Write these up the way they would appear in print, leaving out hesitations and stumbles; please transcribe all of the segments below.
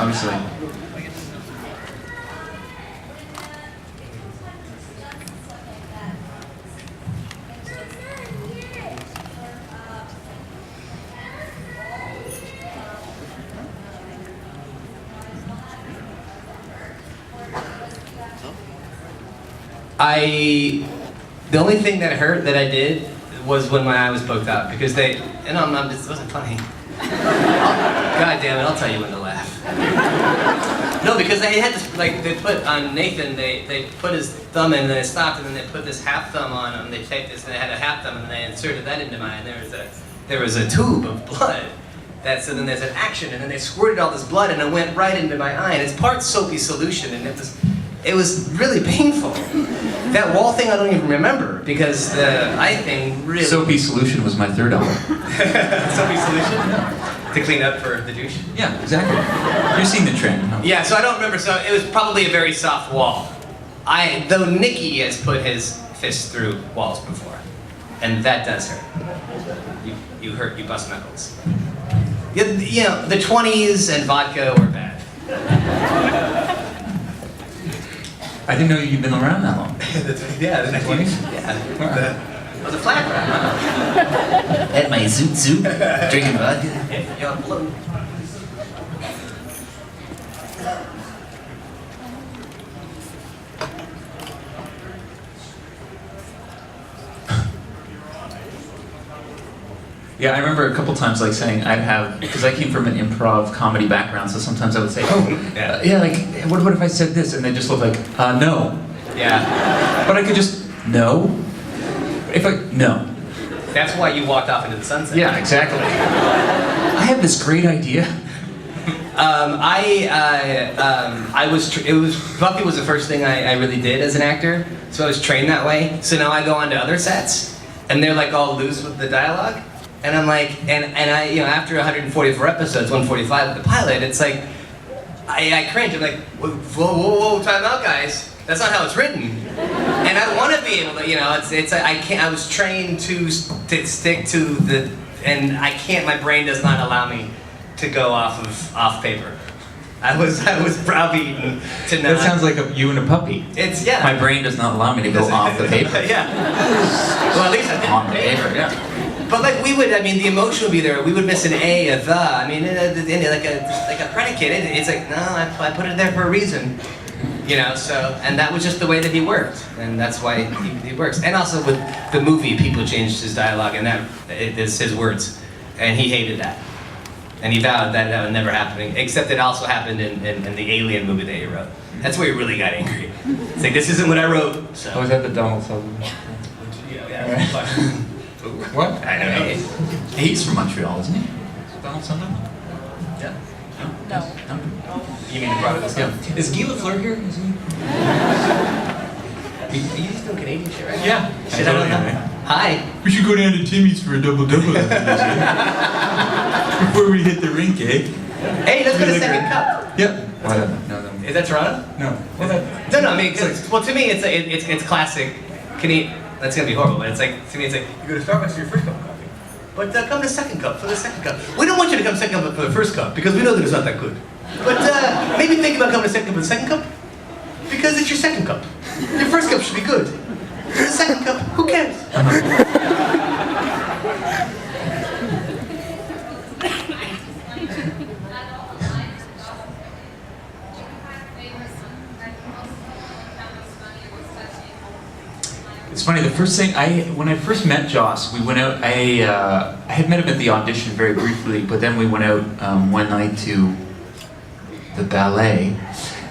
obviously. The only thing that hurt that I did was when my eye was poked out, because this wasn't funny. God damn it, I'll tell you when to laugh. No, because they had this, like, they put on Nathan, they put his thumb in and then they stopped, and then they put this half thumb on him, they taped this and they had a half thumb and then they inserted that into mine, and there was a tube of blood. So then there's an action, and then they squirted all this blood and it went right into my eye, and it's part soapy solution, and it was really painful. That wall thing I don't even remember, because the eye thing really... Soapy solution was my third album. Soapy solution? Yeah. To clean up for the douche? Yeah, exactly. You're seeing the trend. Huh? Yeah, so I don't remember, so it was probably a very soft wall. Though Nicky has put his fist through walls before, and that does hurt. You bust knuckles. You know, the 20s and vodka were bad. I didn't know you'd been around that long. Yeah, the 20s? Yeah. I was a flat round. Had my zoot, drinking vodka. Yeah, blue. Yeah, I remember a couple times like saying because I came from an improv comedy background, so sometimes I would say, what if I said this? And they just look like, no. Yeah. But I could just, no. No. That's why you walked off into the sunset. Yeah, exactly. I have this great idea. Buffy was the first thing I really did as an actor, so I was trained that way. So now I go onto other sets, and they're like all loose with the dialogue. And I'm like, and I, you know, after 144 episodes, 145 with the pilot, it's like, I cringe. I'm like, whoa, time out, guys. That's not how it's written. And I want to be able to, you know, I was trained to stick to the, and I can't, my brain does not allow me to go off paper. I was browbeaten to not. That sounds like you and a puppy. Yeah. My brain does not allow me to go off the paper. Yeah. Well, at least I didn't. On the paper, yeah. But like the emotion would be there. We would miss an A, a the. I mean, like a predicate. It's like, no, I put it there for a reason. You know, so, and that was just the way that he worked, and that's why he works. And also with the movie, people changed his dialogue, and it is his words, and he hated that. And he vowed that that would never happen, except it also happened in the Alien movie that he wrote. That's where he really got angry. It's like, this isn't what I wrote, so. Oh, was that the Donald Sutherland? Yeah. What? I don't know. He's from Montreal, isn't he? Donald Sutherland? Yeah. No. You mean the product? Yeah. Is Guy Lafleur here? Is he? You still Canadian shit, right? Yeah. Shit, I don't know. Hi. We should go down to Timmy's for a double-double before we hit the rink, eh? Hey, let's go to second cup. Yep. No. Is that Toronto? No. No, I mean, well, to me, it's classic Canadian. That's gonna be horrible, but it's like, to me, it's like, you go to Starbucks for your first cup of coffee. But come to second cup for the second cup. We don't want you to come second cup for the first cup, because we know that it's not that good. But maybe think about coming to second cup for the second cup, because it's your second cup. Your first cup should be good. For the second cup, who cares? It's funny, the first thing, when I first met Joss, we went out, I had met him at the audition very briefly, but then we went out one night to the ballet,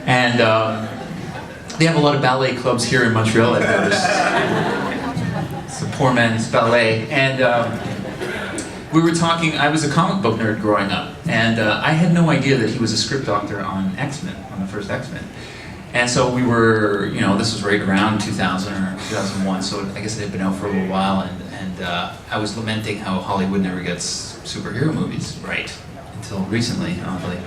and they have a lot of ballet clubs here in Montreal, I've noticed. It's the poor man's ballet, and we were talking, I was a comic book nerd growing up, and I had no idea that he was a script doctor on X-Men, on the first X-Men. And so we were, you know, this was right around 2000 or 2001, so I guess it had been out for a little while, and I was lamenting how Hollywood never gets superhero movies right, until recently, oddly,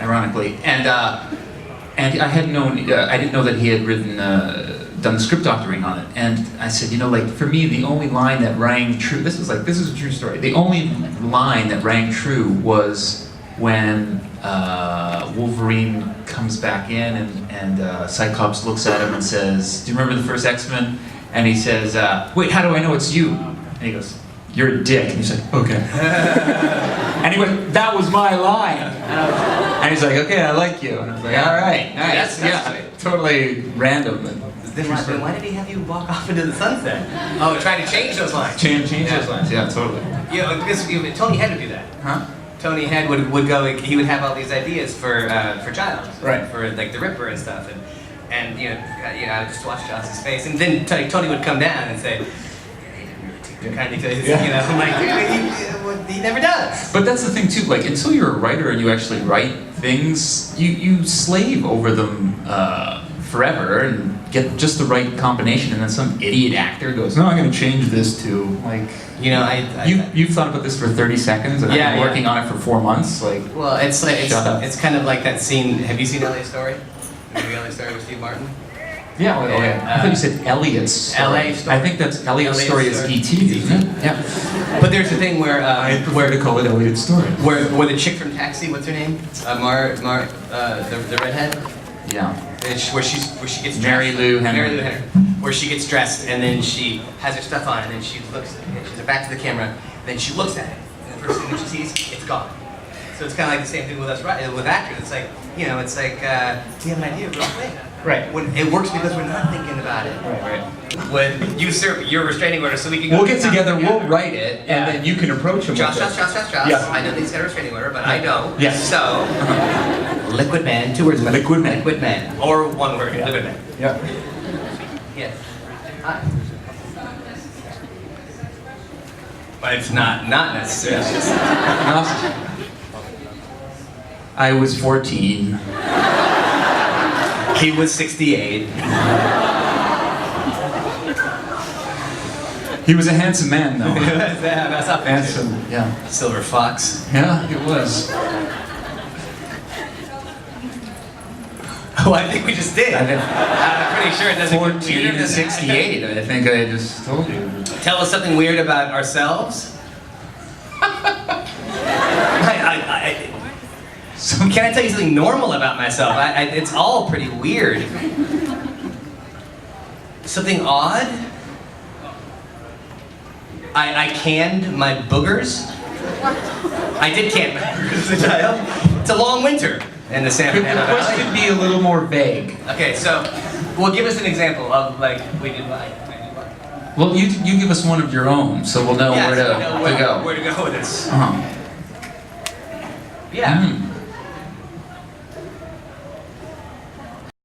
ironically. And I had known, I didn't know that he had written, done the script doctoring on it. And I said, you know, like, for me, the only line that rang true, this is a true story, the only line that rang true was, when Wolverine comes back in and Cyclops looks at him and says, "Do you remember the first X-Men?" And he says, "Wait, how do I know it's you?" And he goes, "You're a dick." And he's like, "Okay." And he went, "That was my line." And he's like, "Okay, I like you." And I was like, "All right, nice." That's Totally random. Then why did he have you walk off into the sunset? Oh, trying to change those lines. Change those lines. Yeah, totally. Yeah, because Tony Head would do that. Huh? Tony Head would go. He would have all these ideas for Giles, Right. For like the Ripper and stuff, and I would just watch Joss's face, and then Tony would come down and say, kind of, I'm like, he never does. But that's the thing too. Like until you're a writer and you actually write things, you slave over them forever and get just the right combination, and then some idiot actor goes, "No, I'm going to change this to like." You've thought about this for 30 seconds, and I've been working on it for 4 months. Like, well, it's kind of like that scene. Have you seen LA Story? The movie LA Story with Steve Martin? Yeah. I thought you said Elliot's Story. LA Story. I think that's Elliot's Story is E.T., isn't it? Yeah. But there's a thing where I prefer to call it Elliot's Story. Where the chick from Taxi, what's her name? The redhead. Yeah. Where she gets dressed. Mary Lou Henner. Where she gets dressed and then she has her stuff on and then she looks, she's back to the camera, then she looks at it, and the first thing that she sees, it's gone. So it's kind of like the same thing with us, with actors. It's like, we have an idea real quick. Right. When it works because we're not thinking about it. Right. When you serve your restraining order, so we can go. We'll get together, we'll write it, and then you can approach him. Josh. Yeah. I know he's got a restraining order, but I know. Yes. So, Liquid Man, 2 words. Liquid Man. Liquid Man. Or 1 word, Liquid Man. Yeah. Yes. Hi. But it's not necessarily. I was 14. He was 68. He was a handsome man, though. That's not Handsome, yeah. Silver Fox. Yeah, he was. Oh, I think we just did. I'm pretty sure it doesn't 14 get weirder and than 68, I think I just told you. Tell us something weird about ourselves. Can I tell you something normal about myself? It's all pretty weird. Something odd? I canned my boogers. I did can my boogers as a child. It's a long winter in the San The Fernando Valley. question could be a little more vague. Okay, so, well, give us an example of, like, we did what? Well, you give us one of your own, so we'll know where to go. Where to go with this. Uh-huh. Yeah.